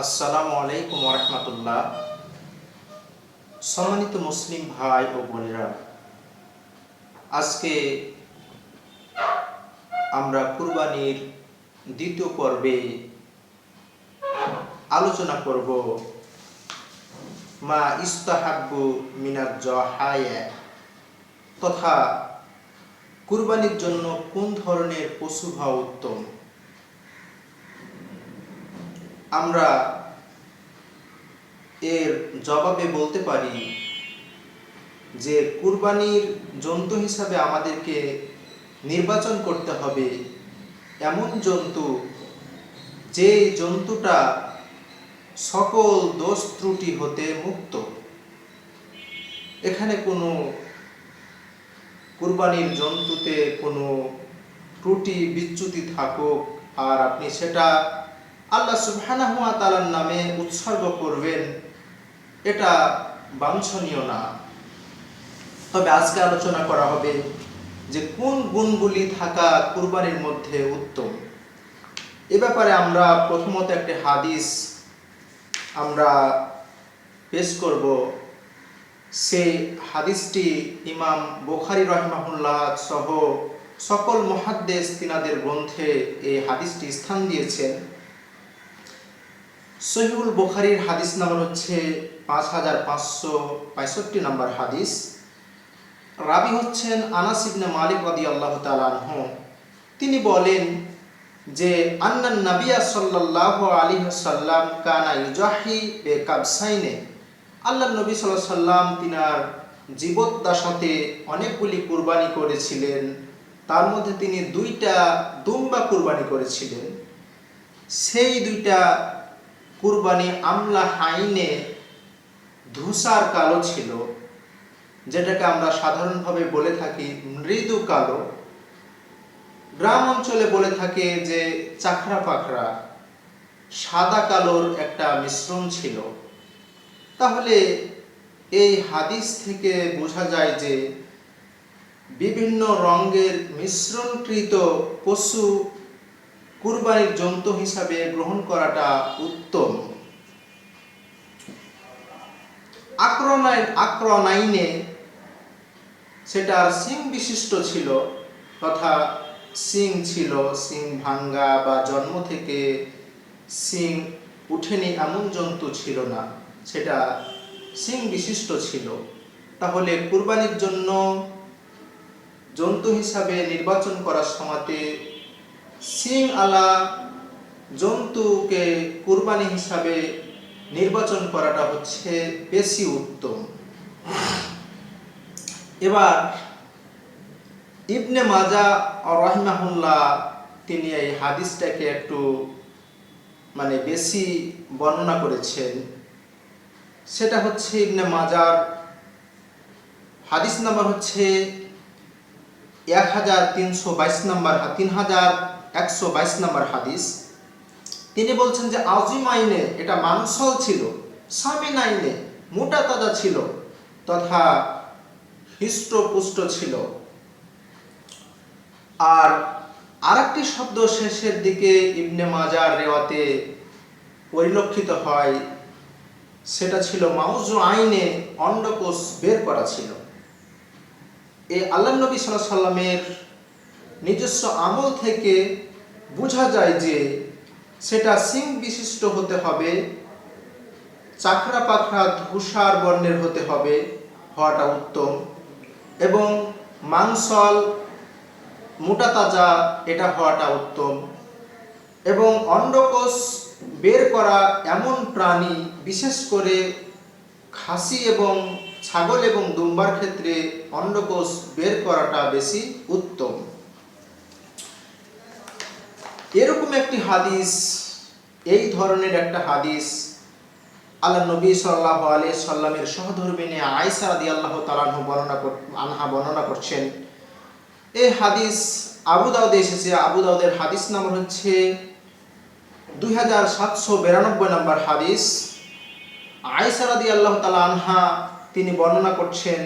আসসালামু আলাইকুম ওয়া সম্মানিত মুসলিম ভাই ও বোনেরা, আজকে আমরা কুরবানির দ্বিতীয় পর্বে আলোচনা করব মা ইস্তাহাব্বু মিনাজ জহায়া, তথা কুরবানির জন্য কোন ধরনের পশু হওয়া উত্তম। আমরা এর জবাবে বলতে পারি যে কুরবানির জন্তু হিসাবে আমাদেরকে নির্বাচন করতে হবে এমন জন্তু, যে জন্তুটা সকল দোষ ত্রুটি হতে মুক্ত। এখানে কোনো কুরবানির জন্তুতে কোনো ত্রুটি বিচ্যুতি থাকুক আর আপনি সেটা আল্লাহ সুবহানাহু ওয়া তাআলার নামে উৎসর্গ করবেন, এটা বাঞ্ছনীয় না। তবে আজকে আলোচনা করা হবে যে কোন গুণগুলি থাকা কুরবানির মধ্যে উত্তম। এ ব্যাপারে আমরা প্রথমত একটি হাদিস আমরা পেশ করব। সেই হাদিসটি ইমাম বুখারী রাহিমাহুল্লাহ সহ সকল মুহাদ্দিস তিনাদের গ্রন্থে এই হাদিসটি স্থান দিয়েছেন। সহিহুল বুখারীর হাদিস নাম্বার হচ্ছে 5565 নম্বর হাদিস। রাবি হচ্ছেন আনাস ইবনে মালিক রাদিয়াল্লাহু তাআলা আনহু। তিনি বলেন যে আন্নান নাবিয়্যা সাল্লাল্লাহু আলাইহি ওয়াসাল্লাম কানা ইউজাহি বিকাবসাইনে, আল্লাহর নবী সাল্লাল্লাহু আলাইহি ওয়াসাল্লাম তিনার জীবদ্দশাতে অনেকগুলি কুরবানি করেছিলেন। তার মধ্যে তিনি 2টা দুম্বা কুরবানি করেছিলেন। সেই 2টা কুরবানি আমলা হাইনে ধূসর কালো ছিল, যেটাকে আমরা সাধারণভাবে বলে থাকি মৃদু কালো। গ্রাম অঞ্চলে বলে থাকে যে চাকরা পাকড়া, সাদা কালোর একটা মিশ্রণ ছিল। তাহলে এই হাদিস থেকে বোঝা যায় যে বিভিন্ন রঙের মিশ্রণকৃত পশু কুরবানির জন্তু হিসাবে গ্রহণ করাটা উত্তম। আক্রনাইনে সেটার সিং বিশিষ্ট ছিল, তথা সিং ছিল, সিং ভাঙ্গা বা জন্ম থেকে সিং উঠেনি এমন জন্তু ছিল না, সেটা সিং বিশিষ্ট ছিল। তাহলে কুরবানির জন্য জন্তু হিসাবে নির্বাচন করার সময়তে সিং আলা জন্তুকে কুরবানি হিসাবে নির্বাচন করাটা হচ্ছে বেশি উত্তম। এবার ইবনে মাজাহ রাহিমাহুল্লাহ তিনি এই হাদিসটাকে একটু বেশি বর্ণনা করেছেন। সেটা হচ্ছে ইবনে মাজাহর হাদিস নাম্বার হচ্ছে 3122 নম্বর হাদিস। তিনি বলছেন যে আজিম আইনে এটা মাংসল ছিল, সামিন আইনে মোটা তাজা ছিল, তথা হৃষ্টপুষ্ট ছিল। আর আরেকটি শব্দ শেষের দিকে ইবনে মাজাহর রিওয়ায়াতে পরিলক্ষিত হয়, সেটা ছিল মাউজু আইনে, অন্ডকোষ বের করা ছিল। এই আল্লাহর নবী সাল্লাল্লাহু আলাইহি সাল্লামের নিজস্ব আমল থেকে বোঝা যায় যে সেটা সিং বিশিষ্ট হতে হবে, চাকরা পাখরা ধূসর বর্ণের হতে হবে, হওয়াটা উত্তম, এবং মাংসল মোটা তাজা এটা হওয়াটা উত্তম। এবং অন্ডকোষ বের করা এমন প্রাণী, বিশেষ করে খাসি এবং ছাগল এবং দুম্বার ক্ষেত্রে অন্ডকোষ বের করাটা বেশি উত্তম। এরকম একটি হাদিস, এই ধরনের একটা হাদিস আল্লাহ নবী সাল্লাল্লাহু আলাইহি সাল্লামের সহধর্মিণী আয়েশা রাদিয়াল্লাহু তাআলা আনহা বর্ণনা করছেন। এই হাদিস আবু দাউদে এসেছে। আবু দাউদের হাদিস নাম্বার হচ্ছে 2792 নম্বর হাদিস। আয়েশা রাদিয়াল্লাহু তাআলা আনহা তিনি বর্ণনা করছেন,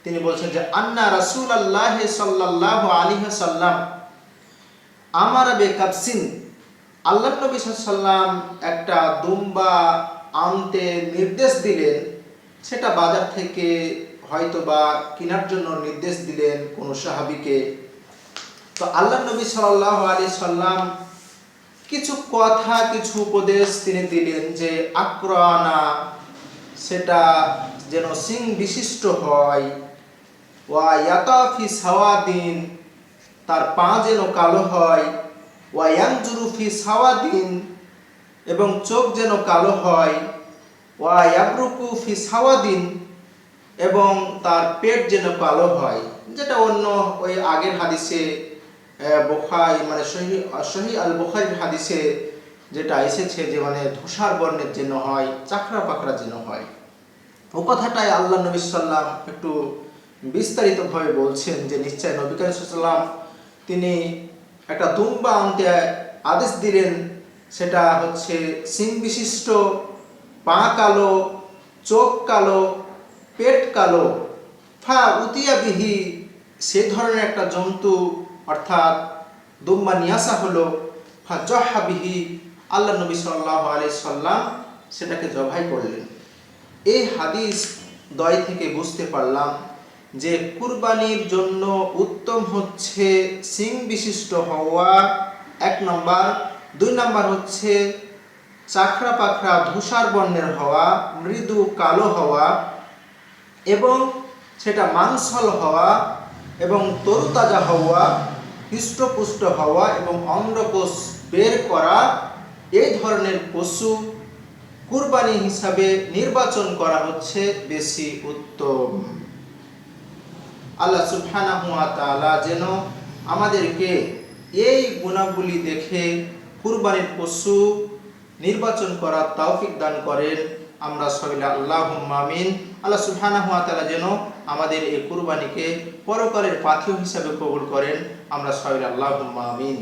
তিনি বলছেন যে আন্না রাসূলুল্লাহ সাল্লাল্লাহু আলাইহি ওয়াসাল্লাম আমারা বিকাবসিন, আল্লাহ নবী সাল্লাম একটা দুম্বা আনতে নির্দেশ দিলেন, সেটা বাজার থেকে হয়তোবা কেনার জন্য নির্দেশ দিলেন কোনো সাহাবীকে। তো আল্লাহ নবী সাল্লাল্লাহু আলাইহি সাল্লাম কিছু কথা, কিছু উপদেশ তিনি দিলেন যে আকরানা, সেটা যেন সিং বিশিষ্ট হয়, ওয়া ইয়াতাফি সাওয়াদিন, তার পা যেন কালো হয়, ওয়া ইয়ানজুরু ফি সাওয়াদিন, এবং চোখ যেন কালো হয়, ওয়া ইয়াবরুকু ফি সাওয়াদিন, এবং তার পেট যেন কালো হয়। যেটা অন্য ওই আগের হাদিসে বুখারী মানে সহিহ আল বুখারীর হাদিসে যেটা এসেছে যে মানে ধূসর বর্ণের যেন হয়, চাকরা পাকড়া যেন হয়। ও কথাটাই আল্লাহ নবী সাল্লাম একটু বিস্তারিতভাবে বলছেন যে নিশ্চয় নবী করিম সাল্লাম তিনি একটা দুম্বা আনতে আদেশ দিলেন, সেটা হচ্ছে সিং বিশিষ্ট, পা কালো, চোখ কালো, পেট কালো, ফা উতিয়া বিহি, সে ধরনের একটা জন্তু অর্থাৎ দুম্বা নিয়ে আসা হলো। ফা জহা বিহি, আল্লাহ নবী সাল্লাল্লাহু আলাইহি সাল্লাম সেটাকে জবাই করলেন। এই হাদিস দয় থেকে বুঝতে পারলাম যে কুরবানির জন্য উত্তম হচ্ছে সিং বিশিষ্ট হওয়া, 1 নম্বর। 2 নম্বর হচ্ছে চাকরা পাখরা ধূসর বর্ণের হওয়া, মৃদু কালো হওয়া, এবং সেটা মাংসল হওয়া এবং তরুতাজা হওয়া, হৃষ্টপুষ্ট হওয়া এবং অন্ডকোষ বের করা। এই ধরনের পশু কুরবানি হিসাবে নির্বাচন করা হচ্ছে বেশি উত্তম। আল্লাহ সুবহানাহু ওয়া তাআলা যেন আমাদেরকে এই গুণাবলী দেখে কুরবানির পশু নির্বাচন করার তৌফিক দান করেন। আমরা সবাই আল্লাহুম্মা আমিন। আল্লাহ সুবহানাহু ওয়া তাআলা যেন আমাদের এই কুরবানিকে পরকালের পাথেয় হিসাবে কবুল করেন। আমরা সবাই আল্লাহুম্মা আমিন।